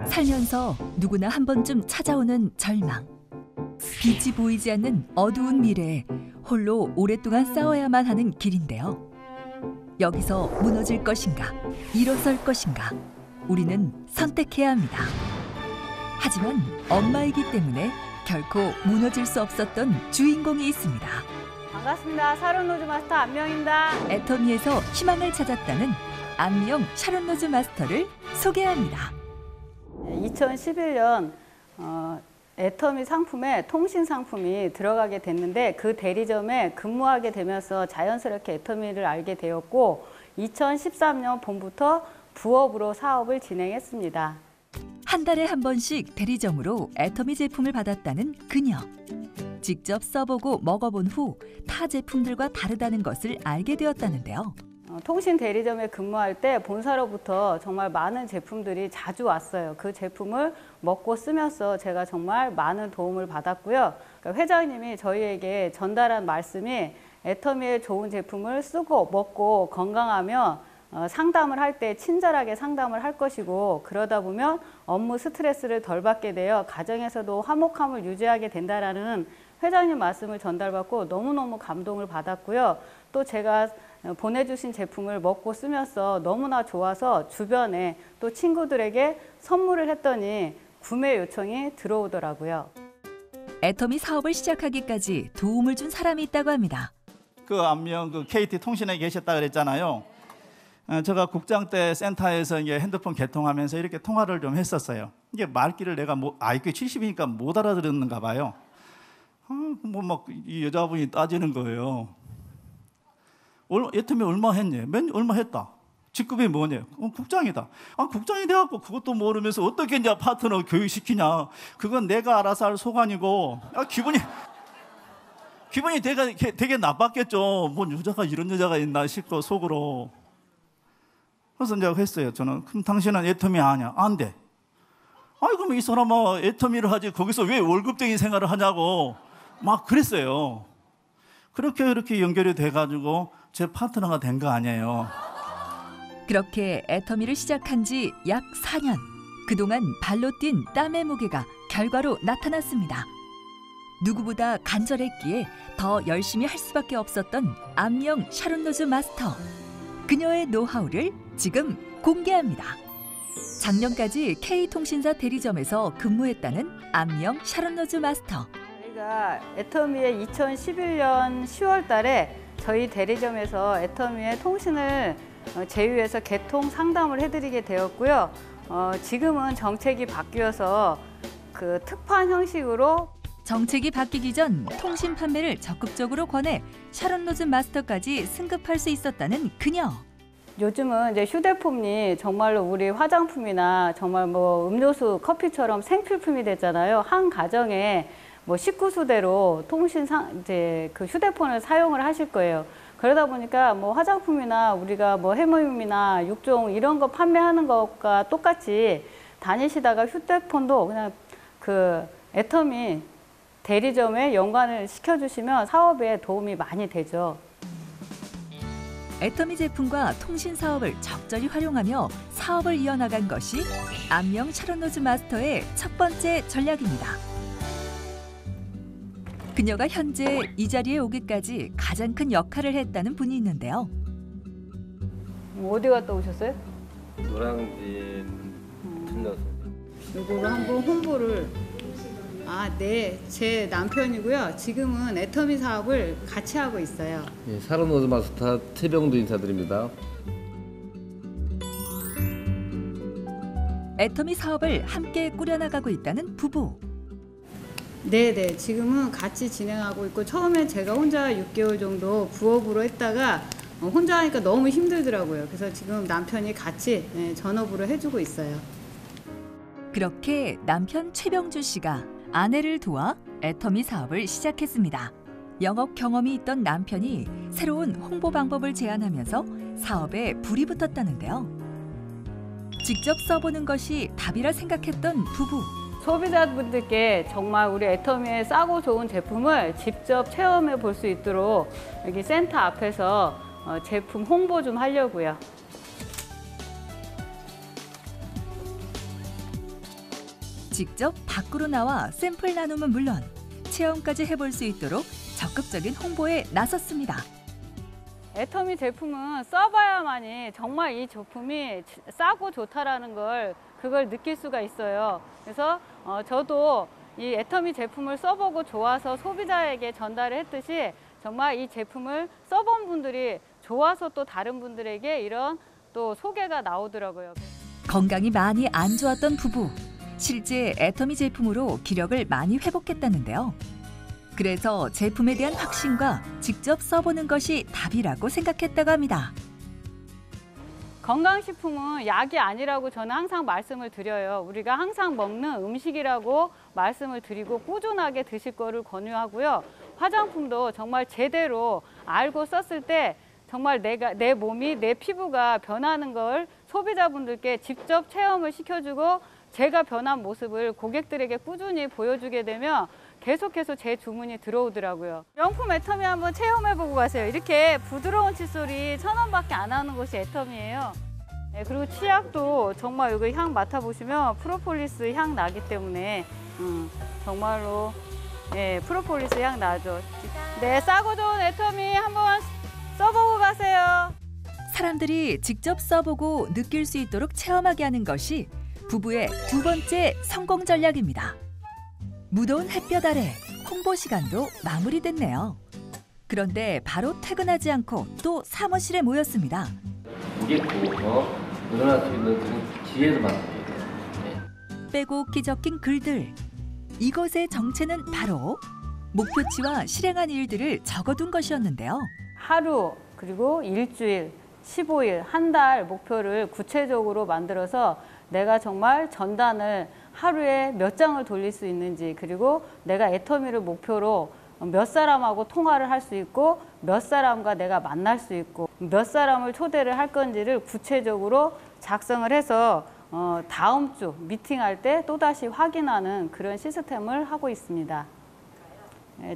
살면서 누구나 한 번쯤 찾아오는 절망. 빛이 보이지 않는 어두운 미래에 홀로 오랫동안 싸워야만 하는 길인데요. 여기서 무너질 것인가, 일어설 것인가, 우리는 선택해야 합니다. 하지만 엄마이기 때문에 결코 무너질 수 없었던 주인공이 있습니다. 반갑습니다. 샤론 로즈 마스터 안명입니다. 애터미에서 희망을 찾았다는 안명 샤론 로즈 마스터를 소개합니다. 2011년 애터미 상품에 통신 상품이 들어가게 됐는데 그 대리점에 근무하게 되면서 자연스럽게 애터미를 알게 되었고 2013년 봄부터 부업으로 사업을 진행했습니다. 한 달에 한 번씩 대리점으로 애터미 제품을 받았다는 그녀. 직접 써보고 먹어본 후 타 제품들과 다르다는 것을 알게 되었다는데요. 통신 대리점에 근무할 때 본사로부터 정말 많은 제품들이 자주 왔어요. 그 제품을 먹고 쓰면서 제가 정말 많은 도움을 받았고요. 그러니까 회장님이 저희에게 전달한 말씀이 애터미의 좋은 제품을 쓰고 먹고 건강하며 상담을 할 때 친절하게 상담을 할 것이고 그러다 보면 업무 스트레스를 덜 받게 되어 가정에서도 화목함을 유지하게 된다라는 회장님 말씀을 전달받고 너무너무 감동을 받았고요. 또 제가 보내주신 제품을 먹고 쓰면서 너무나 좋아서 주변에 또 친구들에게 선물을 했더니 구매 요청이 들어오더라고요. 애터미 사업을 시작하기까지 도움을 준 사람이 있다고 합니다. 그 안명 그 KT 통신에 계셨다 그랬잖아요. 제가 국장 때 센터에서 이제 핸드폰 개통하면서 이렇게 통화를 좀 했었어요. 이게 말귀를 내가 IQ 70이니까 못 알아들었는가 봐요. 막 이 여자분이 따지는 거예요. 애터미 얼마 했니? 얼마 했다. 직급이 뭐냐? 국장이다. 국장이 돼갖고 그것도 모르면서 어떻게 이제 파트너 교육시키냐? 그건 내가 알아서 할 소관이고. 기분이 되게 나빴겠죠. 뭐 여자가 이런 여자가 있나 싶고 속으로. 그래서 이제 했어요. 저는 그럼 당신은 애터미 아냐? 안 돼. 그럼 이 사람아 애터미를 하지 거기서 왜 월급쟁이 생활을 하냐고 막 그랬어요. 그렇게 연결이 돼가지고 제 파트너가 된 거 아니에요. 그렇게 애터미를 시작한 지 약 4년. 그동안 발로 뛴 땀의 무게가 결과로 나타났습니다. 누구보다 간절했기에 더 열심히 할 수밖에 없었던 안명 샤론 로즈 마스터. 그녀의 노하우를 지금 공개합니다. 작년까지 K통신사 대리점에서 근무했다는 안명 샤론 로즈 마스터. 저희가 애터미의 2011년 10월 달에 저희 대리점에서 애터미의 통신을 제휴해서 개통 상담을 해드리게 되었고요. 지금은 정책이 바뀌어서 그 특판 형식으로 정책이 바뀌기 전 통신 판매를 적극적으로 권해 샤론 로즈 마스터까지 승급할 수 있었다는 그녀. 요즘은 이제 휴대폰이 정말로 우리 화장품이나 정말 뭐 음료수, 커피처럼 생필품이 됐잖아요. 한 가정에 뭐 식구수대로 이제 그 휴대폰을 사용을 하실 거예요. 그러다 보니까 뭐 화장품이나 우리가 뭐 해모임이나 육종 이런 거 판매하는 것과 똑같이 다니시다가 휴대폰도 그냥 그 애터미 대리점에 연관을 시켜주시면 사업에 도움이 많이 되죠. 애터미 제품과 통신 사업을 적절히 활용하며 사업을 이어나간 것이 안명 샤론 로즈 마스터의 첫 번째 전략입니다. 그녀가 현재 이 자리에 오기까지 가장 큰 역할을 했다는 분이 있는데요. 어디 갔다 오셨어요? 노량진 들려서. 이거를 한번 홍보를. 네, 제 남편이고요. 지금은 애터미 사업을 같이 하고 있어요. 예, 샤론 로즈 마스터 최병두 인사드립니다. 애터미 사업을 함께 꾸려나가고 있다는 부부. 네, 지금은 같이 진행하고 있고 처음에 제가 혼자 6개월 정도 부업으로 했다가 혼자 하니까 너무 힘들더라고요. 그래서 지금 남편이 같이 전업으로 해주고 있어요. 그렇게 남편 최병주 씨가 아내를 도와 애터미 사업을 시작했습니다. 영업 경험이 있던 남편이 새로운 홍보 방법을 제안하면서 사업에 불이 붙었다는데요. 직접 써보는 것이 답이라 생각했던 부부. 소비자분들께 정말 우리 애터미의 싸고 좋은 제품을 직접 체험해 볼 수 있도록 여기 센터 앞에서 제품 홍보 좀 하려고요. 직접 밖으로 나와 샘플 나눔은 물론 체험까지 해볼 수 있도록 적극적인 홍보에 나섰습니다. 애터미 제품은 써봐야만이 정말 이 제품이 싸고 좋다라는 그걸 느낄 수가 있어요. 그래서 저도 이 애터미 제품을 써보고 좋아서 소비자에게 전달을 했듯이 정말 이 제품을 써본 분들이 좋아서 또 다른 분들에게 이런 또 소개가 나오더라고요. 건강이 많이 안 좋았던 부부. 실제 애터미 제품으로 기력을 많이 회복했다는데요. 그래서 제품에 대한 확신과 직접 써보는 것이 답이라고 생각했다고 합니다. 건강식품은 약이 아니라고 저는 항상 말씀을 드려요. 우리가 항상 먹는 음식이라고 말씀을 드리고 꾸준하게 드실 거를 권유하고요. 화장품도 정말 제대로 알고 썼을 때 정말 내 몸이, 내 피부가 변하는 걸 소비자분들께 직접 체험을 시켜주고 제가 변한 모습을 고객들에게 꾸준히 보여주게 되면 계속해서 제 주문이 들어오더라고요. 명품 애터미 한번 체험해보고 가세요. 이렇게 부드러운 칫솔이 1,000원밖에 안 하는 곳이 애터미예요. 네, 그리고 치약도 정말 여기 향 맡아보시면 프로폴리스 향 나기 때문에 정말로 프로폴리스 향 나죠. 네, 싸고 좋은 애터미 한번 써보고 가세요. 사람들이 직접 써보고 느낄 수 있도록 체험하게 하는 것이 부부의 두 번째 성공 전략입니다. 무더운 햇볕 아래 홍보 시간도 마무리됐네요. 그런데 바로 퇴근하지 않고 또 사무실에 모였습니다. 고객부터 일어날 수 있는 그런 기회를 만듭니다. 빼곡히 적힌 글들. 이것의 정체는 바로 목표치와 실행한 일들을 적어둔 것이었는데요. 하루, 그리고 일주일, 15일, 한 달 목표를 구체적으로 만들어서 내가 정말 전단을 하루에 몇 장을 돌릴 수 있는지, 그리고 내가 애터미를 목표로 몇 사람하고 통화를 할 수 있고 몇 사람과 내가 만날 수 있고 몇 사람을 초대를 할 건지를 구체적으로 작성을 해서 다음 주 미팅할 때 또다시 확인하는 그런 시스템을 하고 있습니다.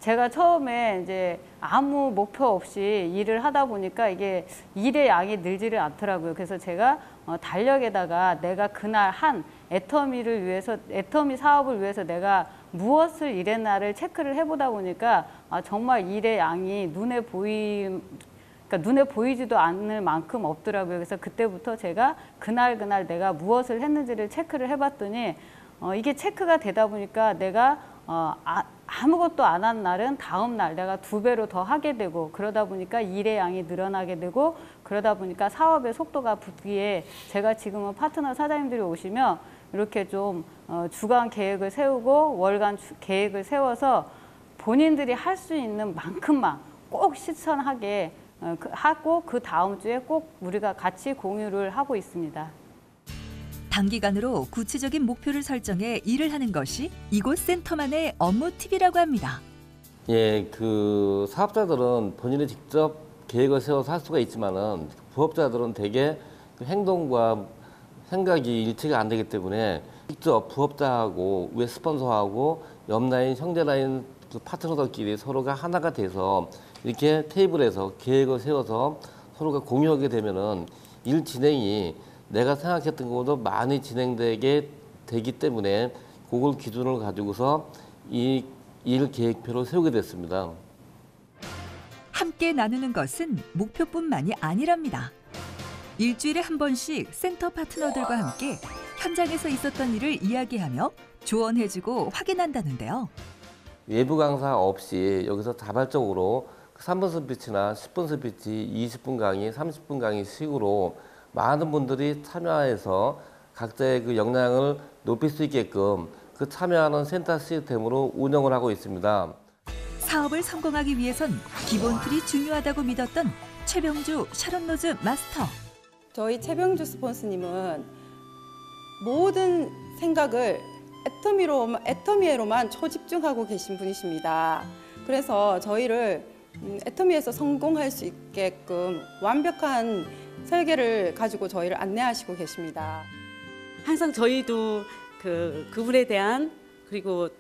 제가 처음에 이제 아무 목표 없이 일을 하다 보니까 이게 일의 양이 늘지를 않더라고요. 그래서 제가 달력에다가 내가 그날 한 애터미를 위해서, 애터미 사업을 위해서 내가 무엇을 일했나를 체크를 해보다 보니까 정말 일의 양이 그러니까 눈에 보이지도 않을 만큼 없더라고요. 그래서 그때부터 제가 그날 내가 무엇을 했는지를 체크를 해봤더니 이게 체크가 되다 보니까 내가 아무것도 안 한 날은 다음 날 내가 2배로 더 하게 되고, 그러다 보니까 일의 양이 늘어나게 되고, 그러다 보니까 사업의 속도가 붙기에 제가 지금은 파트너 사장님들이 오시면 이렇게 좀 주간 계획을 세우고 월간 계획을 세워서 본인들이 할 수 있는 만큼만 꼭 실천하게 하고 그 다음 주에 꼭 우리가 같이 공유를 하고 있습니다. 단기간으로 구체적인 목표를 설정해 일을 하는 것이 이곳 센터만의 업무 팁이라고 합니다. 예, 그 사업자들은 본인이 직접 계획을 세워서 할 수가 있지만은 부업자들은 대개 그 행동과 생각이 일치가 안 되기 때문에 직접 부업자하고 위에 스폰서하고 옆 라인, 형제 라인 그 파트너들끼리 서로가 하나가 돼서 이렇게 테이블에서 계획을 세워서 서로가 공유하게 되면은 일 진행이 내가 생각했던 것보다 많이 진행되게 되기 때문에 그걸 기준을 가지고서 이 일 계획표를 세우게 됐습니다. 함께 나누는 것은 목표뿐만이 아니랍니다. 일주일에 한 번씩 센터 파트너들과 함께 현장에서 있었던 일을 이야기하며 조언해주고 확인한다는데요. 외부 강사 없이 여기서 자발적으로 3분 스피치나 10분 스피치, 20분 강의, 30분 강의 식으로 많은 분들이 참여해서 각자의 그 역량을 높일 수 있게끔 그 참여하는 센터 시스템으로 운영을 하고 있습니다. 사업을 성공하기 위해선 기본 툴이 중요하다고 믿었던 최병주 샤론로즈 마스터. 저희 최병주 스폰서님은 모든 생각을 애터미에로만 초집중하고 계신 분이십니다. 그래서 저희를 애터미에서 성공할 수 있게끔 완벽한 설계를 가지고 저희를 안내하시고 계십니다. 항상 저희도 그분에 대한 그리고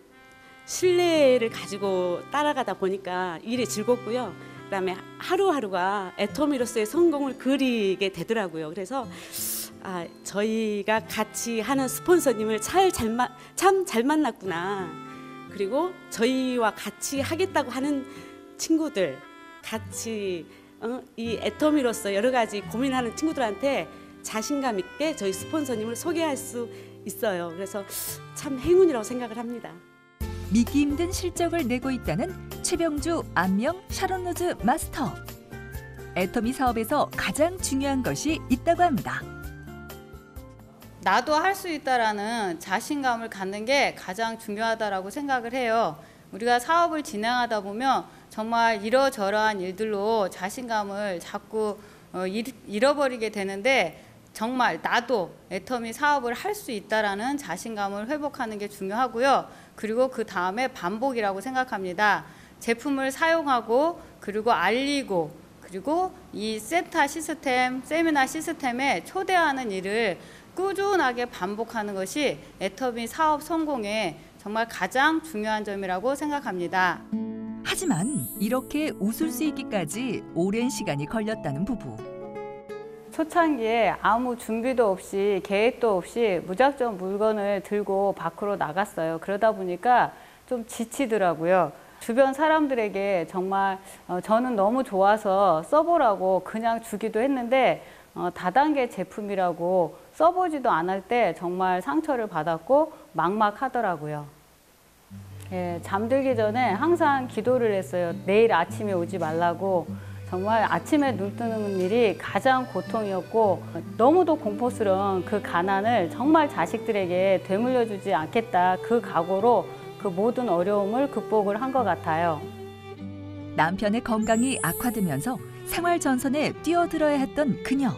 신뢰를 가지고 따라가다 보니까 일이 즐겁고요. 그다음에 하루하루가 애터미로서의 성공을 그리게 되더라고요. 그래서 저희가 같이 하는 스폰서님을 참 잘 만났구나. 그리고 저희와 같이 하겠다고 하는 친구들, 같이 이 애터미로서 여러 가지 고민하는 친구들한테 자신감 있게 저희 스폰서님을 소개할 수 있어요. 그래서 참 행운이라고 생각을 합니다. 믿기 힘든 실적을 내고 있다는 최병주 안녕 샤론로즈 마스터. 애터미 사업에서 가장 중요한 것이 있다고 합니다. 나도 할 수 있다라는 자신감을 갖는 게 가장 중요하다라고 생각을 해요. 우리가 사업을 진행하다 보면 정말 이러저러한 일들로 자신감을 자꾸 잃어버리게 되는데, 정말 나도 애터미 사업을 할 수 있다라는 자신감을 회복하는 게 중요하고요. 그리고 그 다음에 반복이라고 생각합니다. 제품을 사용하고 그리고 알리고 그리고 이 세타 시스템, 세미나 시스템에 초대하는 일을 꾸준하게 반복하는 것이 애터미 사업 성공에 정말 가장 중요한 점이라고 생각합니다. 하지만 이렇게 웃을 수 있기까지 오랜 시간이 걸렸다는 부부. 초창기에 아무 준비도 없이 계획도 없이 무작정 물건을 들고 밖으로 나갔어요. 그러다 보니까 좀 지치더라고요. 주변 사람들에게 정말 저는 너무 좋아서 써보라고 그냥 주기도 했는데 다단계 제품이라고 써보지도 않을 때 정말 상처를 받았고 막막하더라고요. 예, 잠들기 전에 항상 기도를 했어요. 내일 아침에 오지 말라고. 정말 아침에 눈 뜨는 일이 가장 고통이었고 너무도 공포스러운 그 가난을 정말 자식들에게 되물려주지 않겠다, 그 각오로 그 모든 어려움을 극복을 한 것 같아요. 남편의 건강이 악화되면서 생활 전선에 뛰어들어야 했던 그녀.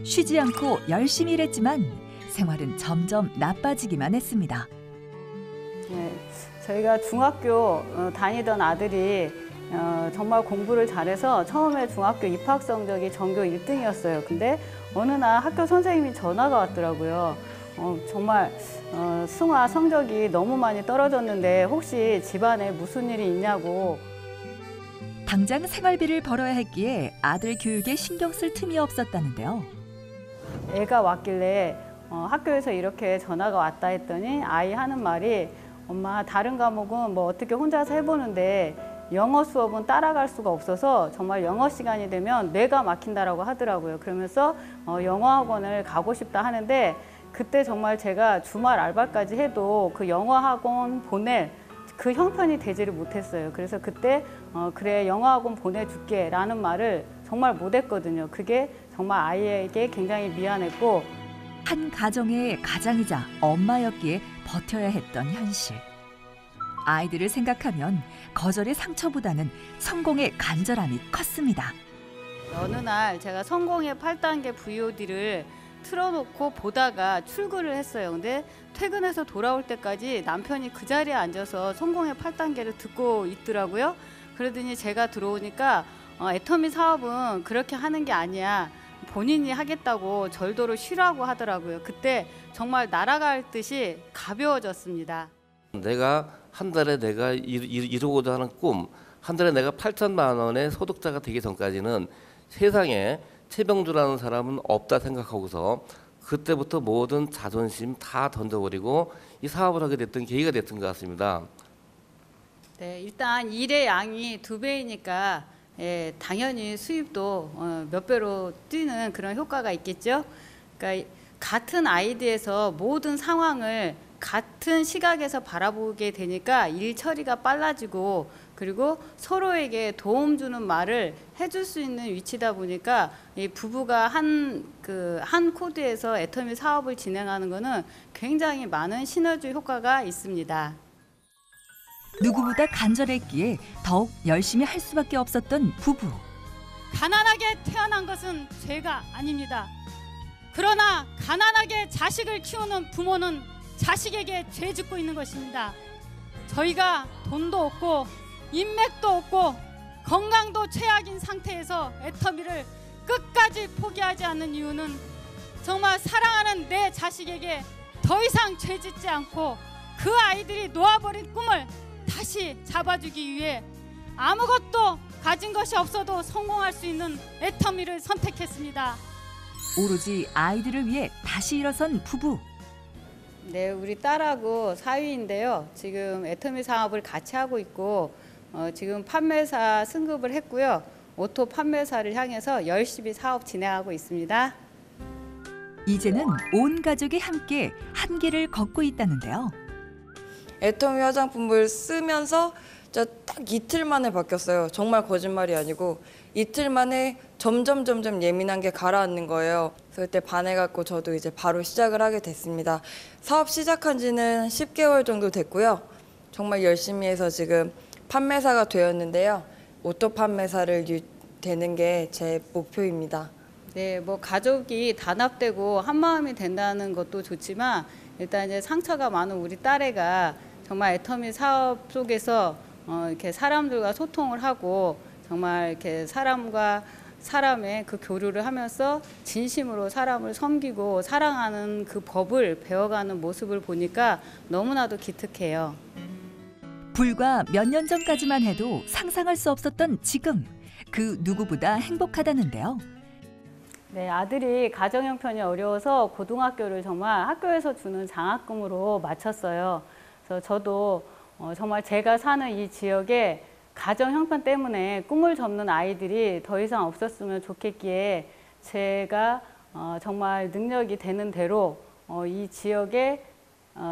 쉬지 않고 열심히 일했지만 생활은 점점 나빠지기만 했습니다. 네, 저희가 중학교 다니던 아들이 정말 공부를 잘해서 처음에 중학교 입학 성적이 전교 1등이었어요. 근데 어느 날 학교 선생님이 전화가 왔더라고요. 정말 승아 성적이 너무 많이 떨어졌는데 혹시 집안에 무슨 일이 있냐고. 당장 생활비를 벌어야 했기에 아들 교육에 신경 쓸 틈이 없었다는데요. 애가 왔길래 학교에서 이렇게 전화가 왔다 했더니 아이 하는 말이, 엄마 다른 과목은 뭐 어떻게 혼자서 해보는데 영어 수업은 따라갈 수가 없어서 정말 영어 시간이 되면 뇌가 막힌다라고 하더라고요. 그러면서 영어 학원을 가고 싶다 하는데, 그때 정말 제가 주말 알바까지 해도 그 영어 학원 보낼 그 형편이 되지를 못했어요. 그래서 그때 그래 영어 학원 보내줄게 라는 말을 정말 못했거든요. 그게 정말 아이에게 굉장히 미안했고, 한 가정의 가장이자 엄마였기에 버텨야 했던 현실. 아이들을 생각하면 거절의 상처보다는 성공의 간절함이 컸습니다. 어느 날 제가 성공의 8단계 VOD를 틀어놓고 보다가 출근을 했어요. 근데 퇴근해서 돌아올 때까지 남편이 그 자리에 앉아서 성공의 8단계를 듣고 있더라고요. 그러더니 제가 들어오니까 애터미 사업은 그렇게 하는 게 아니야. 본인이 하겠다고 절도로 쉬라고 하더라고요. 그때 정말 날아갈 듯이 가벼워졌습니다. 내가 한 달에 내가 이루고자 하는 꿈, 한 달에 내가 8천만 원의 소득자가 되기 전까지는 세상에 최병주라는 사람은 없다 생각하고서 그때부터 모든 자존심 다 던져버리고 이 사업을 하게 됐던 계기가 됐던 것 같습니다. 네, 일단 일의 양이 2배이니까 예, 당연히 수입도 몇 배로 뛰는 그런 효과가 있겠죠. 그러니까 같은 아이디에서 모든 상황을 같은 시각에서 바라보게 되니까 일 처리가 빨라지고, 그리고 서로에게 도움 주는 말을 해줄 수 있는 위치다 보니까 이 부부가 한 코드에서 애터미 사업을 진행하는 것은 굉장히 많은 시너지 효과가 있습니다. 누구보다 간절했기에 더욱 열심히 할 수밖에 없었던 부부. 가난하게 태어난 것은 죄가 아닙니다. 그러나 가난하게 자식을 키우는 부모는 자식에게 죄 짓고 있는 것입니다. 저희가 돈도 없고 인맥도 없고 건강도 최악인 상태에서 애터미를 끝까지 포기하지 않는 이유는 정말 사랑하는 내 자식에게 더 이상 죄 짓지 않고 그 아이들이 놓아버린 꿈을 다시 잡아주기 위해 아무것도 가진 것이 없어도 성공할 수 있는 애터미를 선택했습니다. 오로지 아이들을 위해 다시 일어선 부부. 네, 우리 딸하고 사위인데요. 지금 애터미 사업을 같이 하고 있고 지금 판매사 승급을 했고요. 오토 판매사를 향해서 열심히 사업 진행하고 있습니다. 이제는 온 가족이 함께 한 길을 걷고 있다는데요. 애터미 화장품을 쓰면서 딱 이틀 만에 바뀌었어요. 정말 거짓말이 아니고 이틀 만에 점점 예민한 게 가라앉는 거예요. 그래서 그때 반해갖고 저도 이제 바로 시작을 하게 됐습니다. 사업 시작한 지는 10개월 정도 됐고요. 정말 열심히 해서 지금 판매사가 되었는데요. 오토 판매사를 되는 게 제 목표입니다. 네, 뭐 가족이 단합되고 한 마음이 된다는 것도 좋지만 일단 이제 상처가 많은 우리 딸애가 정말 애터미 사업 속에서 이렇게 사람들과 소통을 하고 정말 이렇게 사람과 사람의 그 교류를 하면서 진심으로 사람을 섬기고 사랑하는 그 법을 배워가는 모습을 보니까 너무나도 기특해요. 불과 몇 년 전까지만 해도 상상할 수 없었던 지금, 그 누구보다 행복하다는데요. 네, 아들이 가정 형편이 어려워서 고등학교를 정말 학교에서 주는 장학금으로 마쳤어요. 그래서 저도 정말 제가 사는 이 지역에 가정 형편 때문에 꿈을 접는 아이들이 더 이상 없었으면 좋겠기에 제가 정말 능력이 되는 대로 이 지역에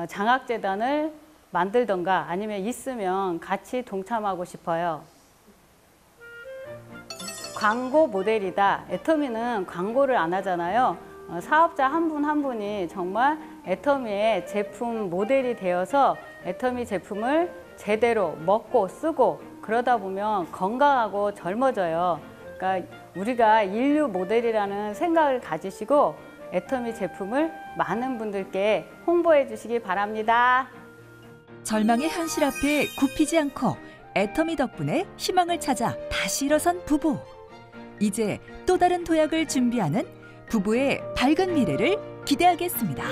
장학재단을 만들던가 아니면 있으면 같이 동참하고 싶어요. 광고 모델이다. 애터미는 광고를 안 하잖아요. 사업자 한 분 한 분이 정말 애터미의 제품 모델이 되어서 애터미 제품을 제대로 먹고 쓰고 그러다 보면 건강하고 젊어져요. 그러니까 우리가 인류 모델이라는 생각을 가지시고 애터미 제품을 많은 분들께 홍보해 주시기 바랍니다. 절망의 현실 앞에 굽히지 않고 애터미 덕분에 희망을 찾아 다시 일어선 부부. 이제 또 다른 도약을 준비하는 부부의 밝은 미래를 기대하겠습니다.